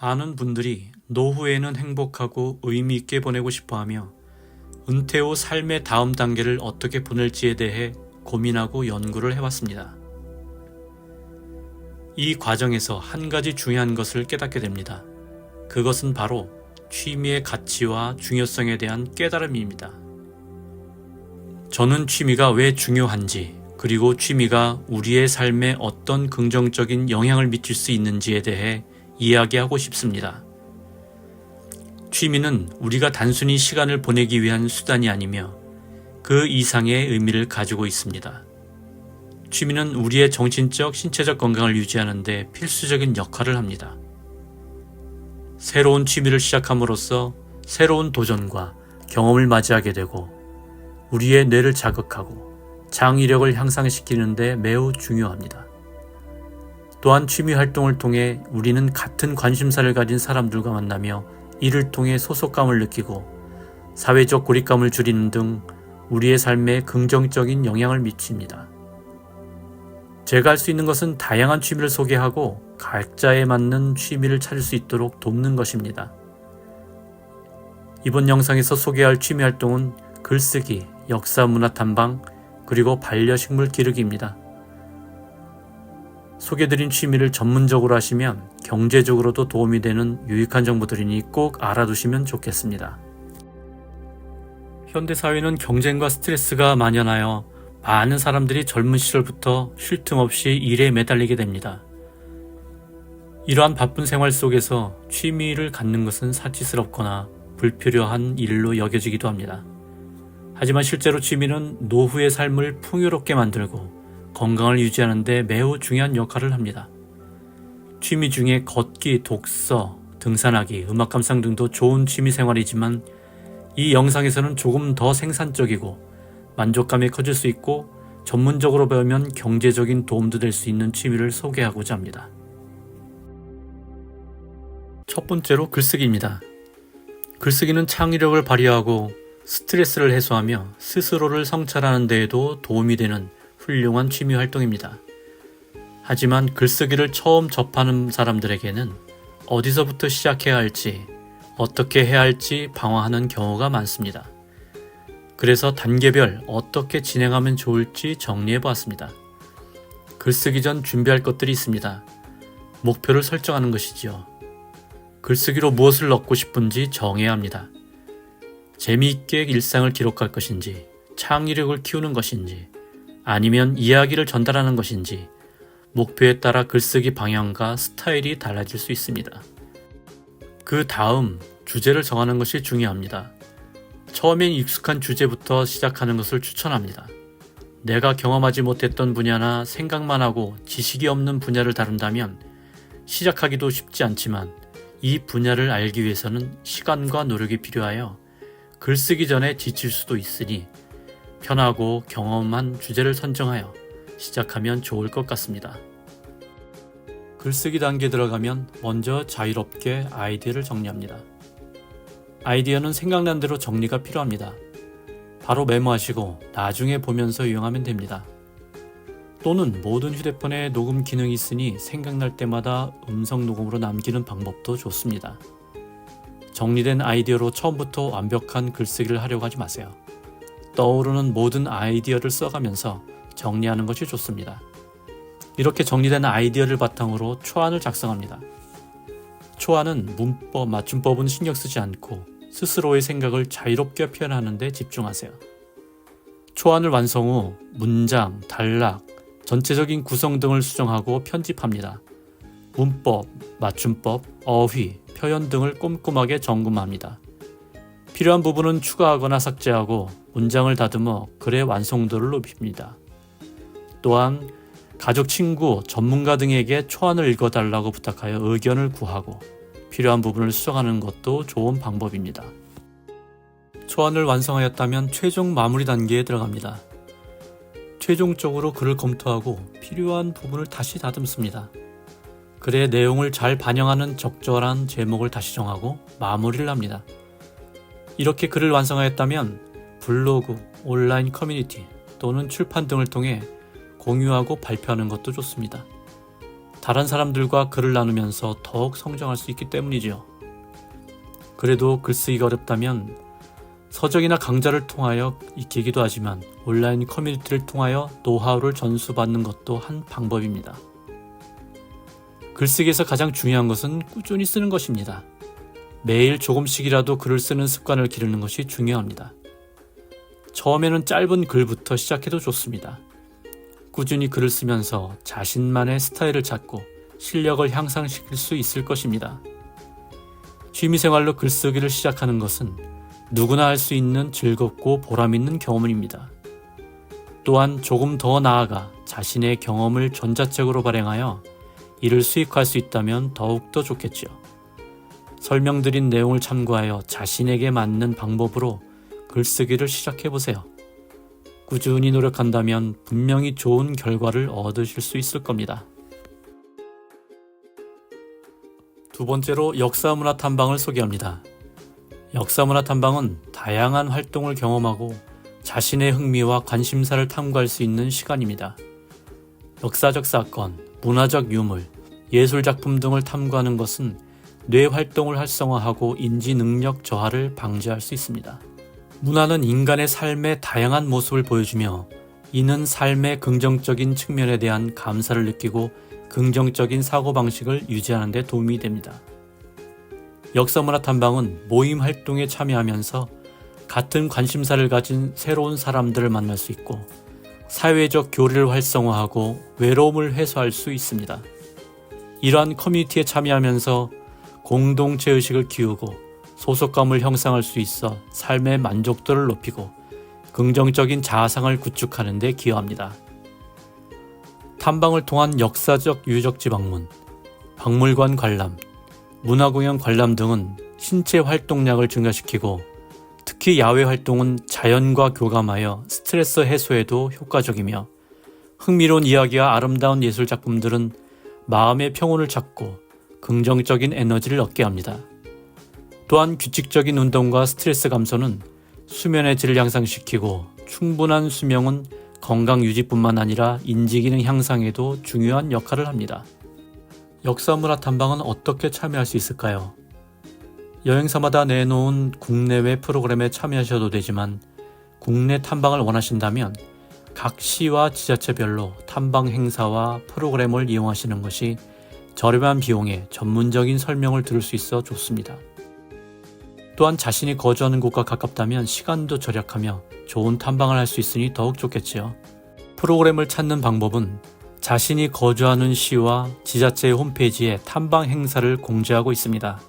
많은 분들이 노후에는 행복하고 의미 있게 보내고 싶어하며 은퇴 후 삶의 다음 단계를 어떻게 보낼지에 대해 고민하고 연구를 해왔습니다. 이 과정에서 한 가지 중요한 것을 깨닫게 됩니다. 그것은 바로 취미의 가치와 중요성에 대한 깨달음입니다. 저는 취미가 왜 중요한지, 그리고 취미가 우리의 삶에 어떤 긍정적인 영향을 미칠 수 있는지에 대해 이야기하고 싶습니다. 취미는 우리가 단순히 시간을 보내기 위한 수단이 아니며 그 이상의 의미를 가지고 있습니다. 취미는 우리의 정신적, 신체적 건강을 유지하는 데 필수적인 역할을 합니다. 새로운 취미를 시작함으로써 새로운 도전과 경험을 맞이하게 되고 우리의 뇌를 자극하고 장의력을 향상시키는 데 매우 중요합니다. 또한 취미 활동을 통해 우리는 같은 관심사를 가진 사람들과 만나며 이를 통해 소속감을 느끼고 사회적 고립감을 줄이는 등 우리의 삶에 긍정적인 영향을 미칩니다. 제가 할 수 있는 것은 다양한 취미를 소개하고 각자에 맞는 취미를 찾을 수 있도록 돕는 것입니다. 이번 영상에서 소개할 취미 활동은 글쓰기, 역사문화 탐방, 그리고 반려식물 기르기입니다. 소개드린 취미를 전문적으로 하시면 경제적으로도 도움이 되는 유익한 정보들이니 꼭 알아두시면 좋겠습니다. 현대사회는 경쟁과 스트레스가 만연하여 많은 사람들이 젊은 시절부터 쉴 틈 없이 일에 매달리게 됩니다. 이러한 바쁜 생활 속에서 취미를 갖는 것은 사치스럽거나 불필요한 일로 여겨지기도 합니다. 하지만 실제로 취미는 노후의 삶을 풍요롭게 만들고 건강을 유지하는 데 매우 중요한 역할을 합니다. 취미 중에 걷기, 독서, 등산하기, 음악 감상 등도 좋은 취미 생활이지만 이 영상에서는 조금 더 생산적이고 만족감이 커질 수 있고 전문적으로 배우면 경제적인 도움도 될 수 있는 취미를 소개하고자 합니다. 첫 번째로 글쓰기입니다. 글쓰기는 창의력을 발휘하고 스트레스를 해소하며 스스로를 성찰하는 데에도 도움이 되는 훌륭한 취미 활동입니다. 하지만 글쓰기를 처음 접하는 사람들에게는 어디서부터 시작해야 할지, 어떻게 해야 할지 방황하는 경우가 많습니다. 그래서 단계별 어떻게 진행하면 좋을지 정리해 보았습니다. 글쓰기 전 준비할 것들이 있습니다. 목표를 설정하는 것이지요. 글쓰기로 무엇을 넣고 싶은지 정해야 합니다. 재미있게 일상을 기록할 것인지, 창의력을 키우는 것인지, 아니면 이야기를 전달하는 것인지, 목표에 따라 글쓰기 방향과 스타일이 달라질 수 있습니다. 그 다음 주제를 정하는 것이 중요합니다. 처음엔 익숙한 주제부터 시작하는 것을 추천합니다. 내가 경험하지 못했던 분야나 생각만 하고 지식이 없는 분야를 다룬다면 시작하기도 쉽지 않지만 이 분야를 알기 위해서는 시간과 노력이 필요하여 글쓰기 전에 지칠 수도 있으니 편하고 경험한 주제를 선정하여 시작하면 좋을 것 같습니다. 글쓰기 단계에 들어가면 먼저 자유롭게 아이디어를 정리합니다. 아이디어는 생각난 대로 정리가 필요합니다. 바로 메모하시고 나중에 보면서 이용하면 됩니다. 또는 모든 휴대폰에 녹음 기능이 있으니 생각날 때마다 음성 녹음으로 남기는 방법도 좋습니다. 정리된 아이디어로 처음부터 완벽한 글쓰기를 하려고 하지 마세요. 떠오르는 모든 아이디어를 써가면서 정리하는 것이 좋습니다. 이렇게 정리된 아이디어를 바탕으로 초안을 작성합니다. 초안은 문법, 맞춤법은 신경 쓰지 않고 스스로의 생각을 자유롭게 표현하는 데 집중하세요. 초안을 완성 후 문장, 단락, 전체적인 구성 등을 수정하고 편집합니다. 문법, 맞춤법, 어휘, 표현 등을 꼼꼼하게 점검합니다. 필요한 부분은 추가하거나 삭제하고 문장을 다듬어 글의 완성도를 높입니다. 또한 가족, 친구, 전문가 등에게 초안을 읽어달라고 부탁하여 의견을 구하고 필요한 부분을 수정하는 것도 좋은 방법입니다. 초안을 완성하였다면 최종 마무리 단계에 들어갑니다. 최종적으로 글을 검토하고 필요한 부분을 다시 다듬습니다. 글의 내용을 잘 반영하는 적절한 제목을 다시 정하고 마무리를 합니다. 이렇게 글을 완성하였다면 블로그, 온라인 커뮤니티 또는 출판 등을 통해 공유하고 발표하는 것도 좋습니다. 다른 사람들과 글을 나누면서 더욱 성장할 수 있기 때문이죠. 그래도 글쓰기가 어렵다면 서적이나 강좌를 통하여 익히기도 하지만 온라인 커뮤니티를 통하여 노하우를 전수받는 것도 한 방법입니다. 글쓰기에서 가장 중요한 것은 꾸준히 쓰는 것입니다. 매일 조금씩이라도 글을 쓰는 습관을 기르는 것이 중요합니다. 처음에는 짧은 글부터 시작해도 좋습니다. 꾸준히 글을 쓰면서 자신만의 스타일을 찾고 실력을 향상시킬 수 있을 것입니다. 취미생활로 글쓰기를 시작하는 것은 누구나 할 수 있는 즐겁고 보람있는 경험입니다. 또한 조금 더 나아가 자신의 경험을 전자책으로 발행하여 이를 수익화할 수 있다면 더욱더 좋겠지요. 설명드린 내용을 참고하여 자신에게 맞는 방법으로 글쓰기를 시작해보세요. 꾸준히 노력한다면 분명히 좋은 결과를 얻으실 수 있을 겁니다. 두 번째로 역사문화 탐방을 소개합니다. 역사문화 탐방은 다양한 활동을 경험하고 자신의 흥미와 관심사를 탐구할 수 있는 시간입니다. 역사적 사건, 문화적 유물, 예술작품 등을 탐구하는 것은 뇌 활동을 활성화하고 인지 능력 저하를 방지할 수 있습니다. 문화는 인간의 삶의 다양한 모습을 보여주며 이는 삶의 긍정적인 측면에 대한 감사를 느끼고 긍정적인 사고방식을 유지하는 데 도움이 됩니다. 역사문화 탐방은 모임 활동에 참여하면서 같은 관심사를 가진 새로운 사람들을 만날 수 있고 사회적 교류를 활성화하고 외로움을 해소할 수 있습니다. 이러한 커뮤니티에 참여하면서 공동체의식을 키우고 소속감을 형성할 수 있어 삶의 만족도를 높이고 긍정적인 자아상을 구축하는 데 기여합니다. 탐방을 통한 역사적 유적지 방문, 박물관 관람, 문화공연 관람 등은 신체 활동량을 증가시키고 특히 야외 활동은 자연과 교감하여 스트레스 해소에도 효과적이며 흥미로운 이야기와 아름다운 예술 작품들은 마음의 평온을 찾고 긍정적인 에너지를 얻게 합니다. 또한 규칙적인 운동과 스트레스 감소는 수면의 질을 향상시키고 충분한 수명은 건강 유지뿐만 아니라 인지기능 향상에도 중요한 역할을 합니다. 역사문화 탐방은 어떻게 참여할 수 있을까요? 여행사마다 내놓은 국내외 프로그램에 참여하셔도 되지만 국내 탐방을 원하신다면 각 시와 지자체별로 탐방 행사와 프로그램을 이용하시는 것이 저렴한 비용에 전문적인 설명을 들을 수 있어 좋습니다. 또한 자신이 거주하는 곳과 가깝다면 시간도 절약하며 좋은 탐방을 할 수 있으니 더욱 좋겠지요. 프로그램을 찾는 방법은 자신이 거주하는 시와 지자체의 홈페이지에 탐방 행사를 공지하고 있습니다.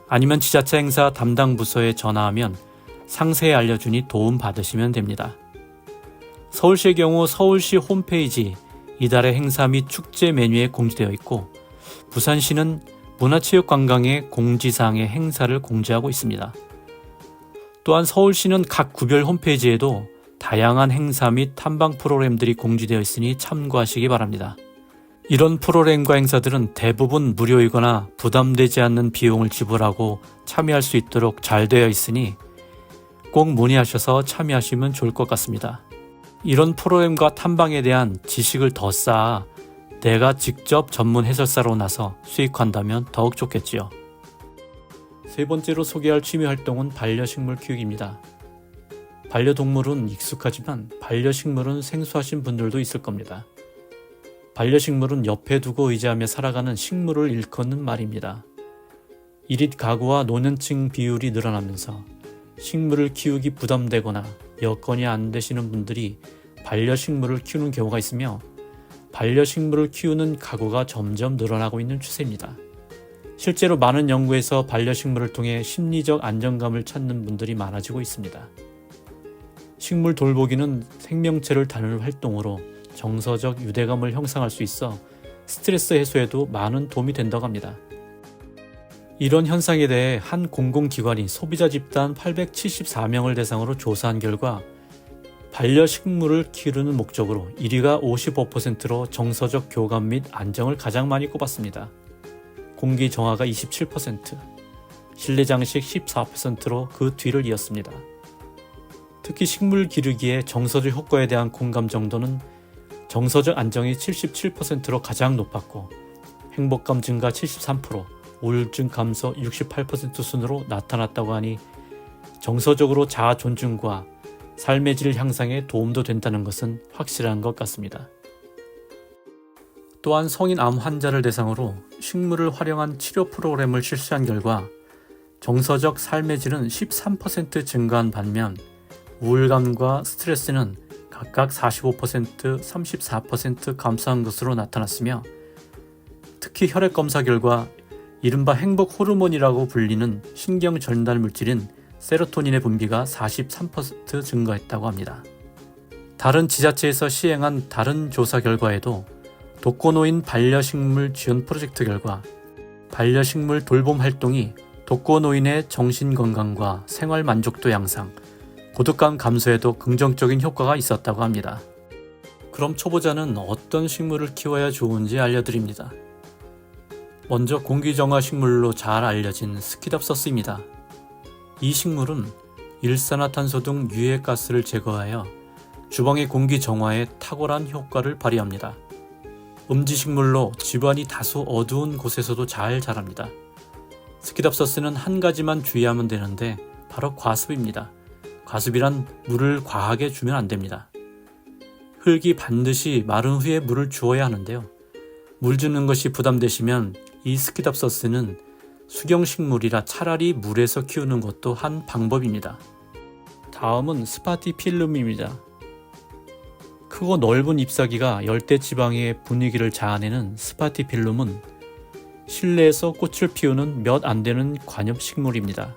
아니면 지자체 행사 담당 부서에 전화하면 상세히 알려주니 도움 받으시면 됩니다. 서울시의 경우 서울시 홈페이지 이달의 행사 및 축제 메뉴에 공지되어 있고 부산시는 문화체육관광의 공지사항의 행사를 공지하고 있습니다. 또한 서울시는 각 구별 홈페이지에도 다양한 행사 및 탐방 프로그램들이 공지되어 있으니 참고하시기 바랍니다. 이런 프로그램과 행사들은 대부분 무료이거나 부담되지 않는 비용을 지불하고 참여할 수 있도록 잘 되어 있으니 꼭 문의하셔서 참여하시면 좋을 것 같습니다. 이런 프로그램과 탐방에 대한 지식을 더 쌓아 내가 직접 전문 해설사로 나서 수익한다면 더욱 좋겠지요. 세 번째로 소개할 취미 활동은 반려식물 키우기입니다. 반려동물은 익숙하지만 반려식물은 생소하신 분들도 있을 겁니다. 반려식물은 옆에 두고 의지하며 살아가는 식물을 일컫는 말입니다. 일입 가구와 노년층 비율이 늘어나면서 식물을 키우기 부담되거나 여건이 안 되시는 분들이 반려식물을 키우는 경우가 있으며 반려식물을 키우는 가구가 점점 늘어나고 있는 추세입니다. 실제로 많은 연구에서 반려식물을 통해 심리적 안정감을 찾는 분들이 많아지고 있습니다. 식물 돌보기는 생명체를 다루는 활동으로 정서적 유대감을 형성할 수 있어 스트레스 해소에도 많은 도움이 된다고 합니다. 이런 현상에 대해 한 공공기관이 소비자 집단 874명을 대상으로 조사한 결과 반려식물을 기르는 목적으로 1위가 55%로 정서적 교감 및 안정을 가장 많이 꼽았습니다. 공기 정화가 27%, 실내 장식 14%로 그 뒤를 이었습니다. 특히 식물 기르기의 정서적 효과에 대한 공감 정도는 정서적 안정이 77%로 가장 높았고 행복감 증가 73%, 우울증 감소 68% 순으로 나타났다고 하니 정서적으로 자아 존중과 삶의 질 향상에 도움도 된다는 것은 확실한 것 같습니다. 또한 성인 암 환자를 대상으로 식물을 활용한 치료 프로그램을 실시한 결과 정서적 삶의 질은 13% 증가한 반면 우울감과 스트레스는 각각 45%, 34% 감소한 것으로 나타났으며 특히 혈액 검사 결과 이른바 행복 호르몬이라고 불리는 신경 전달 물질인 세로토닌의 분비가 43% 증가했다고 합니다. 다른 지자체에서 시행한 다른 조사 결과에도 독거노인 반려식물 지원 프로젝트 결과 반려식물 돌봄 활동이 독거노인의 정신건강과 생활 만족도 향상, 고독감 감소에도 긍정적인 효과가 있었다고 합니다. 그럼 초보자는 어떤 식물을 키워야 좋은지 알려드립니다. 먼저 공기정화 식물로 잘 알려진 스키답서스입니다. 이 식물은 일산화탄소 등 유해가스를 제거하여 주방의 공기 정화에 탁월한 효과를 발휘합니다. 음지식물로 집안이 다소 어두운 곳에서도 잘 자랍니다. 스키답서스는 한 가지만 주의하면 되는데 바로 과습입니다. 과습이란 물을 과하게 주면 안 됩니다. 흙이 반드시 마른 후에 물을 주어야 하는데요. 물 주는 것이 부담되시면 이 스키답서스는 수경식물이라 차라리 물에서 키우는 것도 한 방법입니다. 다음은 스파티필름입니다. 크고 넓은 잎사귀가 열대지방의 분위기를 자아내는 스파티필름은 실내에서 꽃을 피우는 몇 안 되는 관엽식물입니다.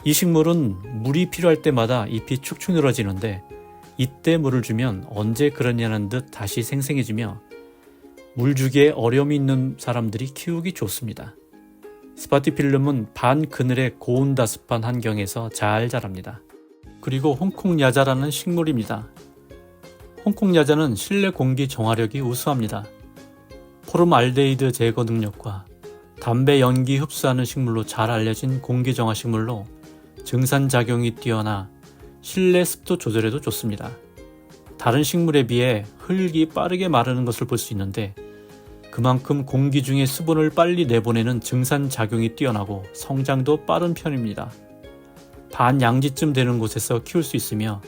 이 식물은 물이 필요할 때마다 잎이 축축 늘어지는데 이때 물을 주면 언제 그러냐는 듯 다시 생생해지며 물 주기에 어려움이 있는 사람들이 키우기 좋습니다. 스파티필름은 반그늘의 고온다습한 환경에서 잘 자랍니다. 그리고 홍콩야자라는 식물입니다. 홍콩야자는 실내 공기 정화력이 우수합니다. 포름알데히드 제거 능력과 담배 연기 흡수하는 식물로 잘 알려진 공기정화 식물로 증산작용이 뛰어나 실내 습도 조절에도 좋습니다. 다른 식물에 비해 흙이 빠르게 마르는 것을 볼 수 있는데 그만큼 공기 중에 수분을 빨리 내보내는 증산작용이 뛰어나고 성장도 빠른 편입니다. 반양지쯤 되는 곳에서 키울 수 있으며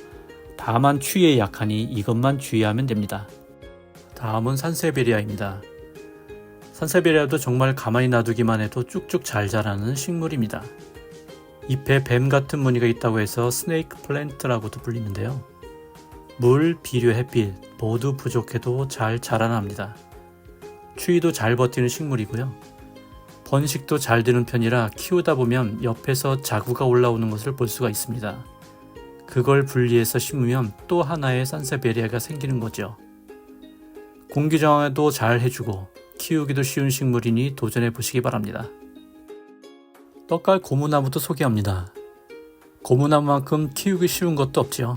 다만 추위에 약하니 이것만 주의하면 됩니다. 다음은 산세베리아입니다. 산세베리아도 정말 가만히 놔두기만 해도 쭉쭉 잘 자라는 식물입니다. 잎에 뱀 같은 무늬가 있다고 해서 스네이크 플랜트라고도 불리는데요. 물, 비료, 햇빛 모두 부족해도 잘 자라납니다. 추위도 잘 버티는 식물이고요. 번식도 잘 되는 편이라 키우다 보면 옆에서 자구가 올라오는 것을 볼 수가 있습니다. 그걸 분리해서 심으면 또 하나의 산세베리아가 생기는 거죠. 공기정화도 잘 해주고 키우기도 쉬운 식물이니 도전해 보시기 바랍니다. 떡갈 고무나무도 소개합니다. 고무나무만큼 키우기 쉬운 것도 없지요.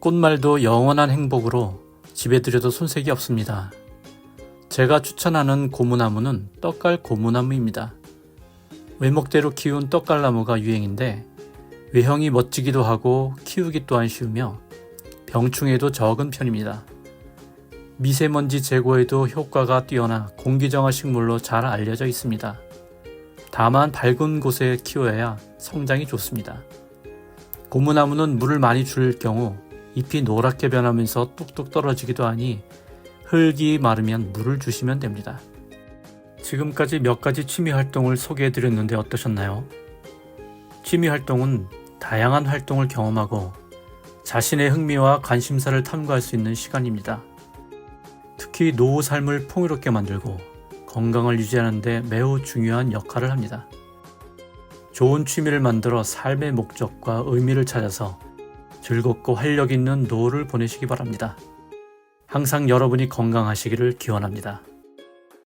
꽃말도 영원한 행복으로 집에 들여도 손색이 없습니다. 제가 추천하는 고무나무는 떡갈 고무나무입니다. 외목대로 키운 떡갈나무가 유행인데 외형이 멋지기도 하고 키우기 또한 쉬우며 병충해도 적은 편입니다. 미세먼지 제거에도 효과가 뛰어나 공기정화 식물로 잘 알려져 있습니다. 다만 밝은 곳에 키워야 성장이 좋습니다. 고무나무는 물을 많이 줄 경우 잎이 노랗게 변하면서 뚝뚝 떨어지기도 하니 흙이 마르면 물을 주시면 됩니다. 지금까지 몇 가지 취미 활동을 소개해드렸는데 어떠셨나요? 취미 활동은 다양한 활동을 경험하고 자신의 흥미와 관심사를 탐구할 수 있는 시간입니다. 특히 노후 삶을 풍요롭게 만들고 건강을 유지하는 데 매우 중요한 역할을 합니다. 좋은 취미를 만들어 삶의 목적과 의미를 찾아서 즐겁고 활력 있는 노후를 보내시기 바랍니다. 항상 여러분이 건강하시기를 기원합니다.